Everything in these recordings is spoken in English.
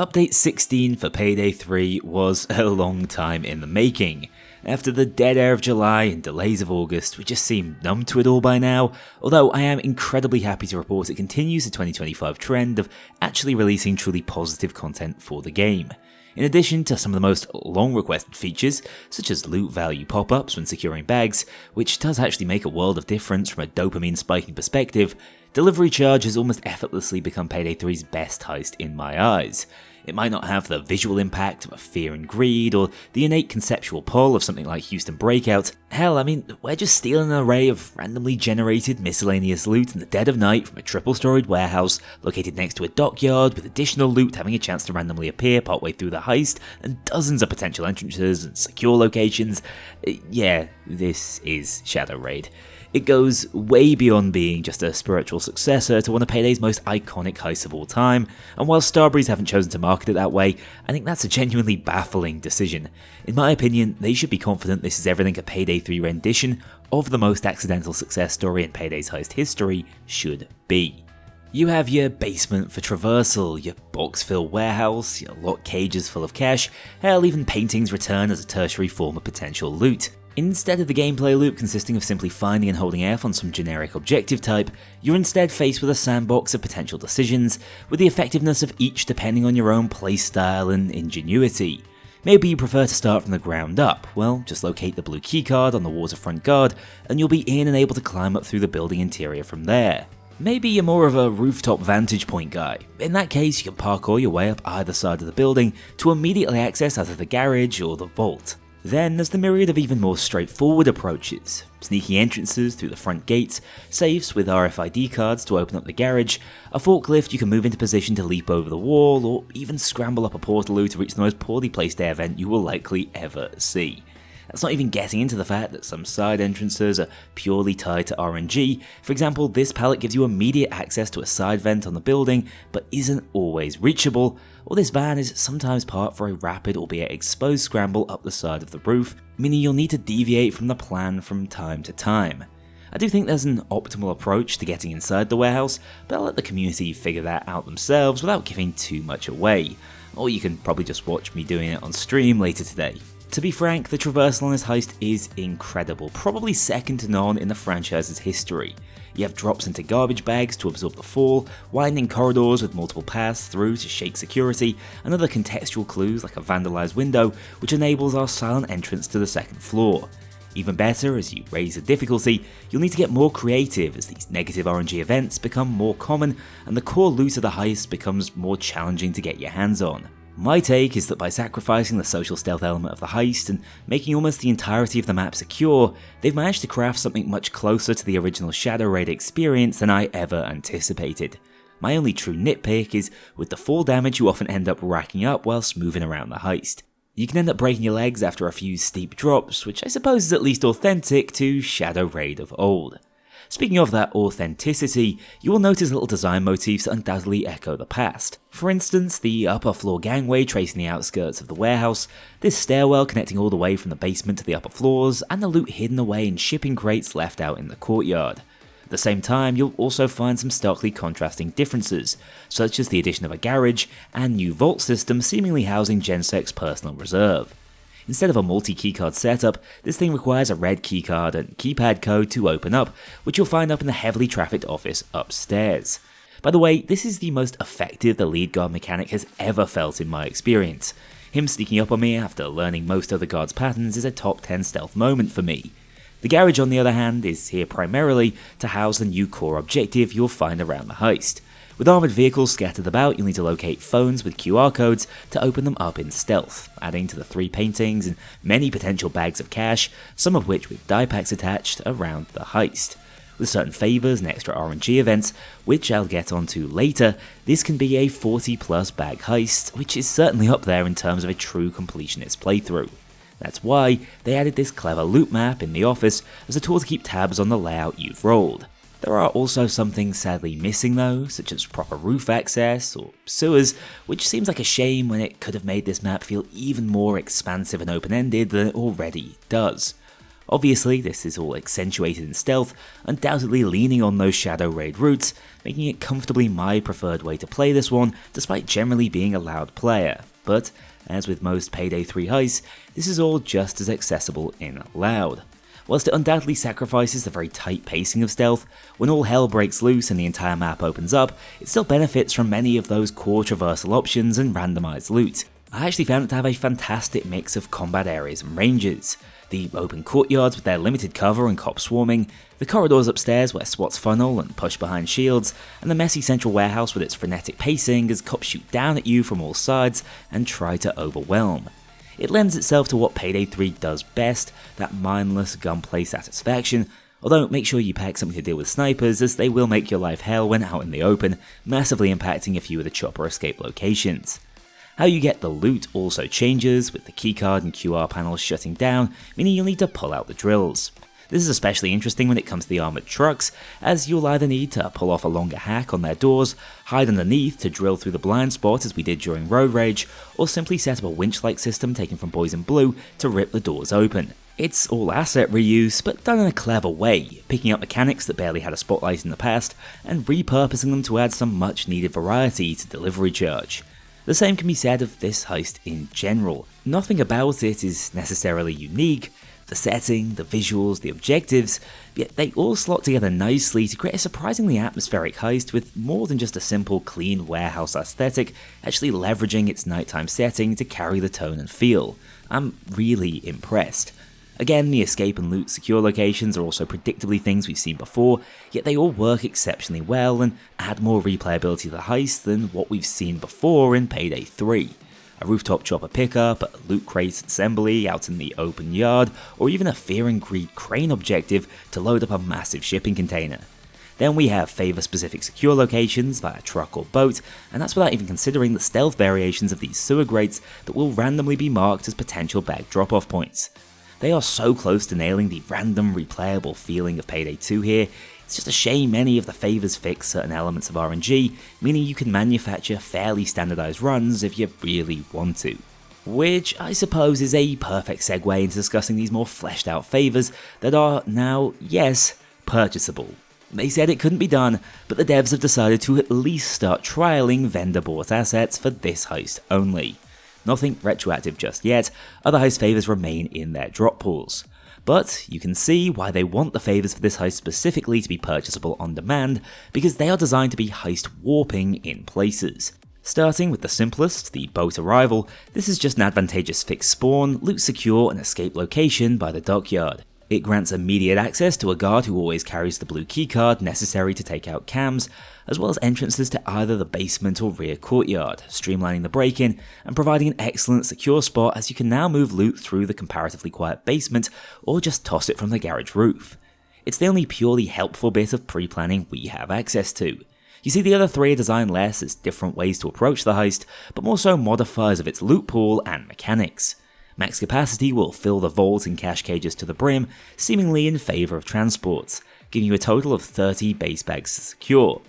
Update 16 for Payday 3 was a long time in the making. After the dead air of July and delays of August, we just seem numb to it all by now, although I am incredibly happy to report it continues the 2025 trend of actually releasing truly positive content for the game. In addition to some of the most long-requested features, such as loot value pop-ups when securing bags, which does actually make a world of difference from a dopamine spiking perspective, Delivery Charge has almost effortlessly become Payday 3's best heist in my eyes. It might not have the visual impact of a Fear and Greed or the innate conceptual pull of something like Houston Breakout. Hell, I mean, we're just stealing an array of randomly generated miscellaneous loot in the dead of night from a triple-storied warehouse located next to a dockyard with additional loot having a chance to randomly appear partway through the heist and dozens of potential entrances and secure locations. Yeah, this is Shadow Raid. It goes way beyond being just a spiritual successor to one of Payday's most iconic heists of all time, and while Starbreeze haven't chosen to market it that way, I think that's a genuinely baffling decision. In my opinion, they should be confident this is everything a Payday 3 rendition of the most accidental success story in Payday's heist history should be. You have your basement for Traversal, your box-fill warehouse, your locked cages full of cash, hell, even paintings return as a tertiary form of potential loot. Instead of the gameplay loop consisting of simply finding and holding F on some generic objective type, you're instead faced with a sandbox of potential decisions, with the effectiveness of each depending on your own playstyle and ingenuity. Maybe you prefer to start from the ground up. Well, just locate the blue keycard on the waterfront guard and you'll be in and able to climb up through the building interior from there. Maybe you're more of a rooftop vantage point guy. In that case, you can parkour your way up either side of the building to immediately access either the garage or the vault. Then there's the myriad of even more straightforward approaches, sneaky entrances through the front gates, safes with RFID cards to open up the garage, a forklift you can move into position to leap over the wall, or even scramble up a portaloo to reach the most poorly placed air vent you will likely ever see. That's not even getting into the fact that some side entrances are purely tied to RNG. For example, this pallet gives you immediate access to a side vent on the building, but isn't always reachable, or this van is sometimes parked for a rapid albeit exposed scramble up the side of the roof, meaning you'll need to deviate from the plan from time to time. I do think there's an optimal approach to getting inside the warehouse, but I'll let the community figure that out themselves without giving too much away, or you can probably just watch me doing it on stream later today. To be frank, the traversal on this heist is incredible, probably second to none in the franchise's history. You have drops into garbage bags to absorb the fall, winding corridors with multiple paths through to shake security, and other contextual clues like a vandalized window which enables our silent entrance to the second floor. Even better, as you raise the difficulty, you'll need to get more creative as these negative RNG events become more common and the core loot of the heist becomes more challenging to get your hands on. My take is that by sacrificing the social stealth element of the heist and making almost the entirety of the map secure, they've managed to craft something much closer to the original Shadow Raid experience than I ever anticipated. My only true nitpick is with the fall damage you often end up racking up whilst moving around the heist. You can end up breaking your legs after a few steep drops, which I suppose is at least authentic to Shadow Raid of old. Speaking of that authenticity, you will notice little design motifs that undoubtedly echo the past. For instance, the upper floor gangway tracing the outskirts of the warehouse, this stairwell connecting all the way from the basement to the upper floors, and the loot hidden away in shipping crates left out in the courtyard. At the same time, you'll also find some starkly contrasting differences, such as the addition of a garage and new vault system seemingly housing Gensec's personal reserve. Instead of a multi-keycard setup, this thing requires a red keycard and keypad code to open up, which you'll find up in the heavily trafficked office upstairs. By the way, this is the most effective the lead guard mechanic has ever felt in my experience. Him sneaking up on me after learning most other guards' patterns is a top 10 stealth moment for me. The garage, on the other hand, is here primarily to house the new core objective you'll find around the heist. With armoured vehicles scattered about, you'll need to locate phones with QR codes to open them up in stealth, adding to the 3 paintings and many potential bags of cash, some of which with die packs attached around the heist. With certain favours and extra RNG events, which I'll get onto later, this can be a 40 plus bag heist, which is certainly up there in terms of a true completionist playthrough. That's why they added this clever loot map in the office as a tool to keep tabs on the layout you've rolled. There are also some things sadly missing though, such as proper roof access or sewers, which seems like a shame when it could have made this map feel even more expansive and open-ended than it already does. Obviously, this is all accentuated in stealth, undoubtedly leaning on those shadow raid routes, making it comfortably my preferred way to play this one, despite generally being a loud player. But, as with most Payday 3 heists, this is all just as accessible in loud. Whilst it undoubtedly sacrifices the very tight pacing of stealth, when all hell breaks loose and the entire map opens up, it still benefits from many of those core traversal options and randomized loot. I actually found it to have a fantastic mix of combat areas and ranges. The open courtyards with their limited cover and cops swarming, the corridors upstairs where SWATs funnel and push behind shields, and the messy central warehouse with its frenetic pacing as cops shoot down at you from all sides and try to overwhelm. It lends itself to what Payday 3 does best, that mindless gunplay satisfaction, although make sure you pack something to deal with snipers as they will make your life hell when out in the open, massively impacting a few of the chopper escape locations. How you get the loot also changes, with the keycard and QR panels shutting down, meaning you'll need to pull out the drills. This is especially interesting when it comes to the armoured trucks, as you'll either need to pull off a longer hack on their doors, hide underneath to drill through the blind spot as we did during Road Rage, or simply set up a winch-like system taken from Boys in Blue to rip the doors open. It's all asset reuse, but done in a clever way, picking up mechanics that barely had a spotlight in the past, and repurposing them to add some much needed variety to delivery charge. The same can be said of this heist in general. Nothing about it is necessarily unique, the setting, the visuals, the objectives, yet they all slot together nicely to create a surprisingly atmospheric heist with more than just a simple clean warehouse aesthetic, actually leveraging its nighttime setting to carry the tone and feel. I'm really impressed. Again, the escape and loot secure locations are also predictably things we've seen before, yet they all work exceptionally well and add more replayability to the heist than what we've seen before in Payday 3. A rooftop chopper pickup, a loot crate assembly out in the open yard, or even a fear and greed crane objective to load up a massive shipping container. Then we have favour-specific secure locations via truck or boat, and that's without even considering the stealth variations of these sewer grates that will randomly be marked as potential bag drop-off points. They are so close to nailing the random replayable feeling of Payday 2 here, it's just a shame many of the favours fix certain elements of RNG, meaning you can manufacture fairly standardised runs if you really want to. Which I suppose is a perfect segue into discussing these more fleshed out favours that are now, yes, purchasable. They said it couldn't be done, but the devs have decided to at least start trialling vendor bought assets for this heist only. Nothing retroactive just yet, other heist favours remain in their drop pools. But you can see why they want the favours for this heist specifically to be purchasable on demand, because they are designed to be heist warping in places. Starting with the simplest, the boat arrival, this is just an advantageous fixed spawn, loot secure and escape location by the dockyard. It grants immediate access to a guard who always carries the blue keycard necessary to take out cams, as well as entrances to either the basement or rear courtyard, streamlining the break-in and providing an excellent secure spot as you can now move loot through the comparatively quiet basement or just toss it from the garage roof. It's the only purely helpful bit of pre-planning we have access to. You see, the other three are designed less as different ways to approach the heist, but more so modifiers of its loot pool and mechanics. Max capacity will fill the vault and cash cages to the brim, seemingly in favour of transports, giving you a total of 30 base bags to secure.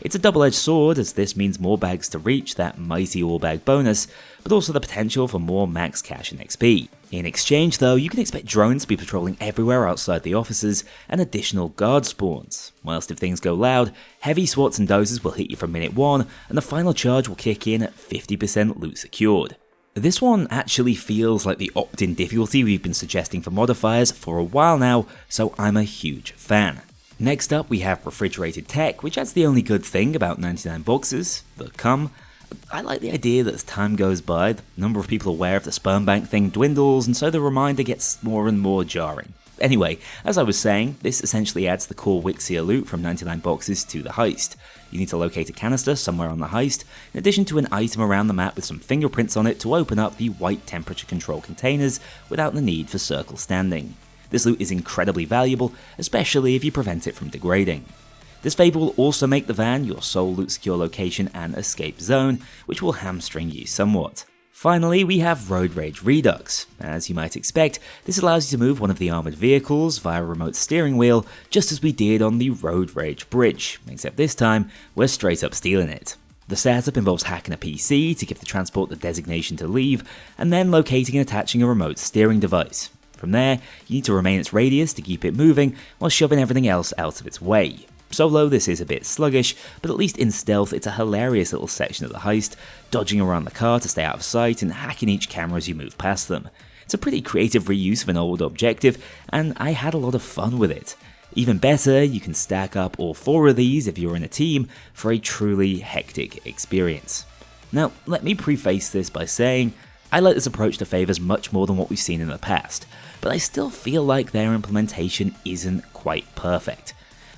It's a double-edged sword, as this means more bags to reach that mighty all-bag bonus, but also the potential for more max cash and XP. In exchange though, you can expect drones to be patrolling everywhere outside the offices, and additional guard spawns. Whilst if things go loud, heavy swats and doses will hit you from minute 1, and the final charge will kick in at 50% loot secured. This one actually feels like the opt-in difficulty we've been suggesting for modifiers for a while now, so I'm a huge fan. Next up we have refrigerated tech, which adds the only good thing about 99 boxes, the cum. I like the idea that as time goes by, the number of people aware of the sperm bank thing dwindles, and so the reminder gets more and more jarring. Anyway, as I was saying, this essentially adds the core Wixia loot from 99 boxes to the heist. You need to locate a canister somewhere on the heist, in addition to an item around the map with some fingerprints on it to open up the white temperature control containers without the need for circle standing. This loot is incredibly valuable, especially if you prevent it from degrading. This favour will also make the van your sole loot secure location and escape zone, which will hamstring you somewhat. Finally, we have Road Rage Redux. As you might expect, this allows you to move one of the armoured vehicles via a remote steering wheel, just as we did on the Road Rage Bridge, except this time, we're straight up stealing it. The setup involves hacking a PC to give the transport the designation to leave, and then locating and attaching a remote steering device. From there, you need to remain its radius to keep it moving while shoving everything else out of its way. Solo, this is a bit sluggish, but at least in stealth it's a hilarious little section of the heist, dodging around the car to stay out of sight and hacking each camera as you move past them. It's a pretty creative reuse of an old objective, and I had a lot of fun with it. Even better, you can stack up all 4 of these if you're in a team for a truly hectic experience. Now, let me preface this by saying, I like this approach to favors much more than what we've seen in the past, but I still feel like their implementation isn't quite perfect.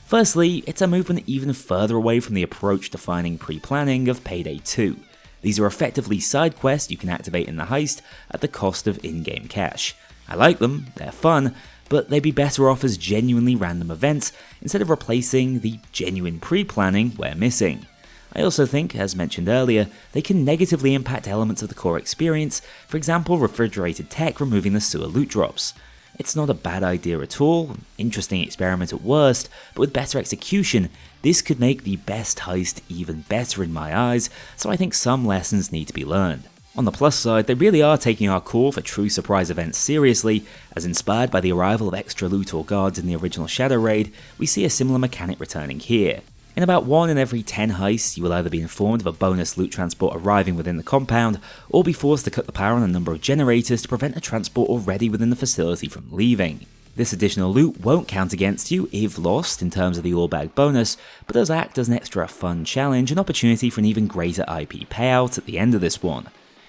Firstly, it's a movement even further away from the approach defining pre-planning of Payday 2. These are effectively side quests you can activate in the heist at the cost of in-game cash. I like them, they're fun, but they'd be better off as genuinely random events instead of replacing the genuine pre-planning we're missing. I also think, as mentioned earlier, they can negatively impact elements of the core experience, for example refrigerated tech removing the sewer loot drops. It's not a bad idea at all, interesting experiment at worst, but with better execution, this could make the best heist even better in my eyes, so I think some lessons need to be learned. On the plus side, they really are taking our call for true surprise events seriously, as inspired by the arrival of extra loot or guards in the original Shadow Raid, we see a similar mechanic returning here. In about 1 in every 10 heists, you will either be informed of a bonus loot transport arriving within the compound, or be forced to cut the power on a number of generators to prevent a transport already within the facility from leaving. This additional loot won't count against you if lost in terms of the all bag bonus, but does act as an extra fun challenge and opportunity for an even greater IP payout at the end of this one.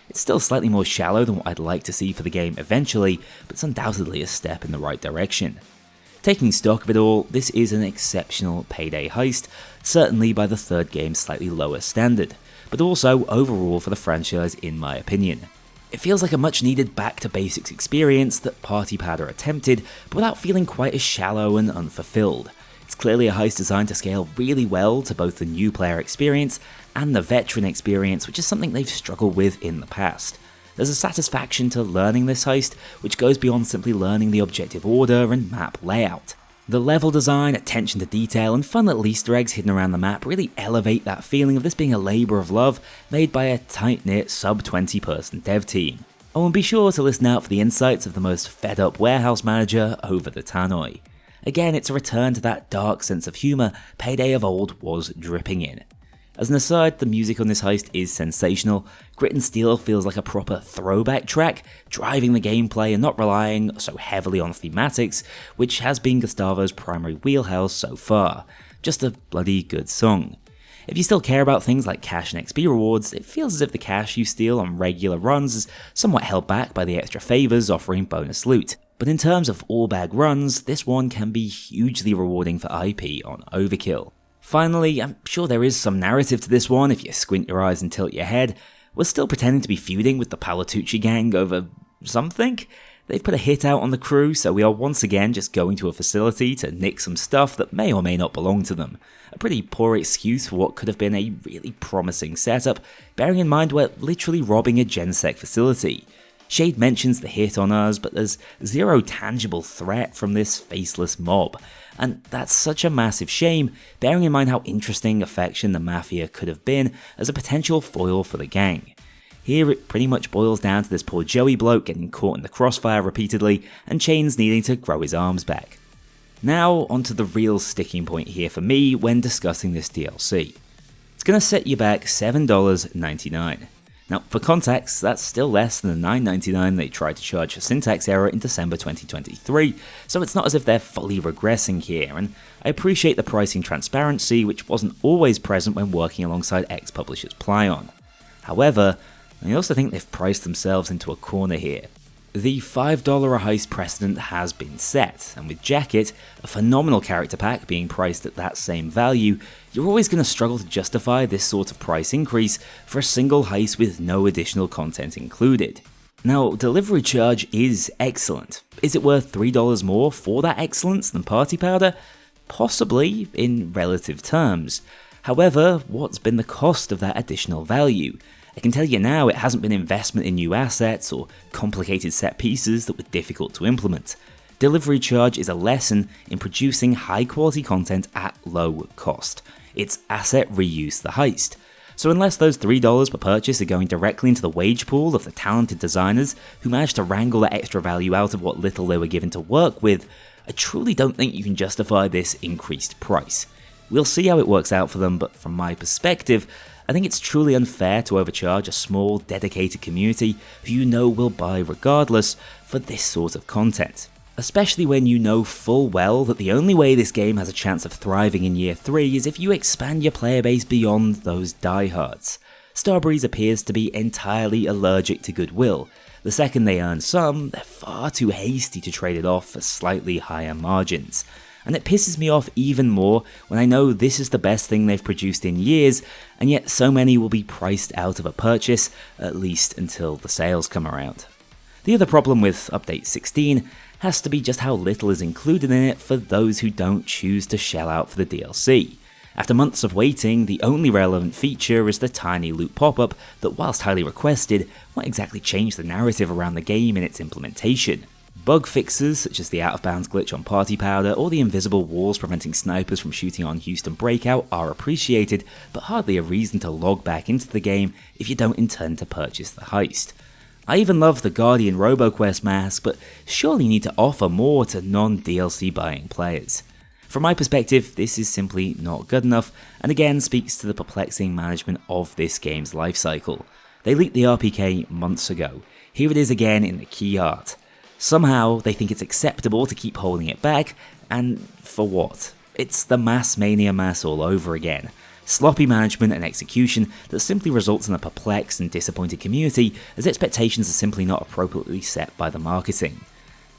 It's still slightly more shallow than what I'd like to see for the game eventually, but it's undoubtedly a step in the right direction. Taking stock of it all, this is an exceptional Payday heist, certainly by the third game's slightly lower standard, but also overall for the franchise in my opinion. It feels like a much needed back to basics experience that Party Powder attempted, but without feeling quite as shallow and unfulfilled. It's clearly a heist designed to scale really well to both the new player experience and the veteran experience, which is something they've struggled with in the past. There's a satisfaction to learning this heist, which goes beyond simply learning the objective order and map layout. The level design, attention to detail, and fun little Easter eggs hidden around the map really elevate that feeling of this being a labour of love made by a tight-knit sub-20 person dev team. Oh, and be sure to listen out for the insights of the most fed-up warehouse manager over the tannoy. Again, it's a return to that dark sense of humour Payday of old was dripping in. As an aside, the music on this heist is sensational. Grit and Steel feels like a proper throwback track, driving the gameplay and not relying so heavily on thematics, which has been Gustavo's primary wheelhouse so far. Just a bloody good song. If you still care about things like cash and XP rewards, it feels as if the cash you steal on regular runs is somewhat held back by the extra favours offering bonus loot. But in terms of all bag runs, this one can be hugely rewarding for IP on Overkill. Finally, I'm sure there is some narrative to this one if you squint your eyes and tilt your head. We're still pretending to be feuding with the Palatucci gang over something? They've put a hit out on the crew, so we are once again just going to a facility to nick some stuff that may or may not belong to them. A pretty poor excuse for what could have been a really promising setup, bearing in mind we're literally robbing a GenSec facility. Shade mentions the hit on us, but there's zero tangible threat from this faceless mob. And that's such a massive shame, bearing in mind how interesting Affection the Mafia could have been as a potential foil for the gang. Here it pretty much boils down to this poor Joey bloke getting caught in the crossfire repeatedly, and Chains needing to grow his arms back. Now onto the real sticking point here for me when discussing this DLC. It's going to set you back $7.99. Now, for context, that's still less than the $9.99 they tried to charge for Syntax Error in December 2023, so it's not as if they're fully regressing here, and I appreciate the pricing transparency which wasn't always present when working alongside ex-publishers Plyon. However, I also think they've priced themselves into a corner here. The $5 a heist precedent has been set, and with Jacket, a phenomenal character pack being priced at that same value, you're always going to struggle to justify this sort of price increase for a single heist with no additional content included. Now, delivery charge is excellent. Is it worth $3 more for that excellence than Party Powder? Possibly, in relative terms. However, what's been the cost of that additional value? I can tell you now it hasn't been investment in new assets or complicated set pieces that were difficult to implement. Delivery charge is a lesson in producing high quality content at low cost. It's asset reuse the heist. So unless those $3 per purchase are going directly into the wage pool of the talented designers who managed to wrangle that extra value out of what little they were given to work with, I truly don't think you can justify this increased price. We'll see how it works out for them, but from my perspective, I think it's truly unfair to overcharge a small, dedicated community who you know will buy regardless for this sort of content. Especially when you know full well that the only way this game has a chance of thriving in year 3 is if you expand your player base beyond those diehards. Starbreeze appears to be entirely allergic to goodwill. The second they earn some, they're far too hasty to trade it off for slightly higher margins. And it pisses me off even more when I know this is the best thing they've produced in years, and yet so many will be priced out of a purchase, at least until the sales come around. The other problem with Update 16 has to be just how little is included in it for those who don't choose to shell out for the DLC. After months of waiting, the only relevant feature is the tiny loot pop-up that, whilst highly requested, won't exactly change the narrative around the game in its implementation. Bug fixes such as the out-of-bounds glitch on Party Powder or the invisible walls preventing snipers from shooting on Houston Breakout are appreciated, but hardly a reason to log back into the game if you don't intend to purchase the heist. I even love the Guardian RoboQuest mask, but surely you need to offer more to non-DLC buying players. From my perspective, this is simply not good enough, and again speaks to the perplexing management of this game's lifecycle. They leaked the RPK months ago. Here it is again in the key art. Somehow they think it's acceptable to keep holding it back, and for what? It's the mass mania mass all over again. Sloppy management and execution that simply results in a perplexed and disappointed community as expectations are simply not appropriately set by the marketing.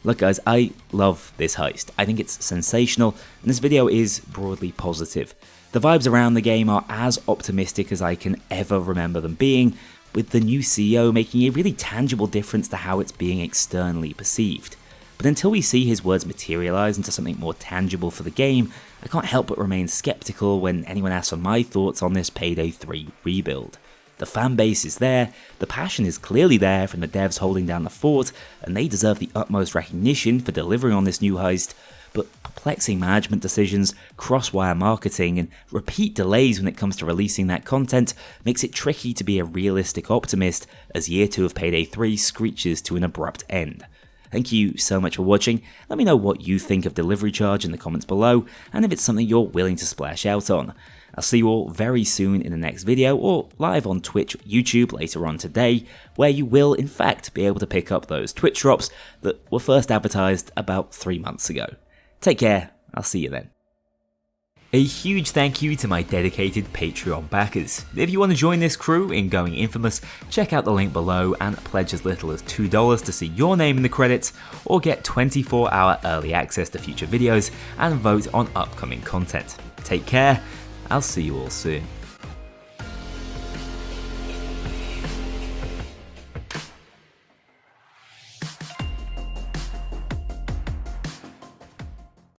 Look guys, I love this heist. I think it's sensational, and this video is broadly positive. The vibes around the game are as optimistic as I can ever remember them being, with the new CEO making a really tangible difference to how it's being externally perceived. But until we see his words materialise into something more tangible for the game, I can't help but remain skeptical when anyone asks for my thoughts on this Payday 3 rebuild. The fanbase is there, the passion is clearly there from the devs holding down the fort, and they deserve the utmost recognition for delivering on this new heist, but perplexing management decisions, cross-wire marketing, and repeat delays when it comes to releasing that content makes it tricky to be a realistic optimist as year 2 of Payday 3 screeches to an abrupt end. Thank you so much for watching. Let me know what you think of delivery charge in the comments below, and if it's something you're willing to splash out on. I'll see you all very soon in the next video, or live on Twitch or YouTube later on today, where you will in fact be able to pick up those Twitch drops that were first advertised about 3 months ago. Take care, I'll see you then. A huge thank you to my dedicated Patreon backers. If you want to join this crew in going infamous, check out the link below and pledge as little as $2 to see your name in the credits, or get 24-hour early access to future videos and vote on upcoming content. Take care, I'll see you all soon.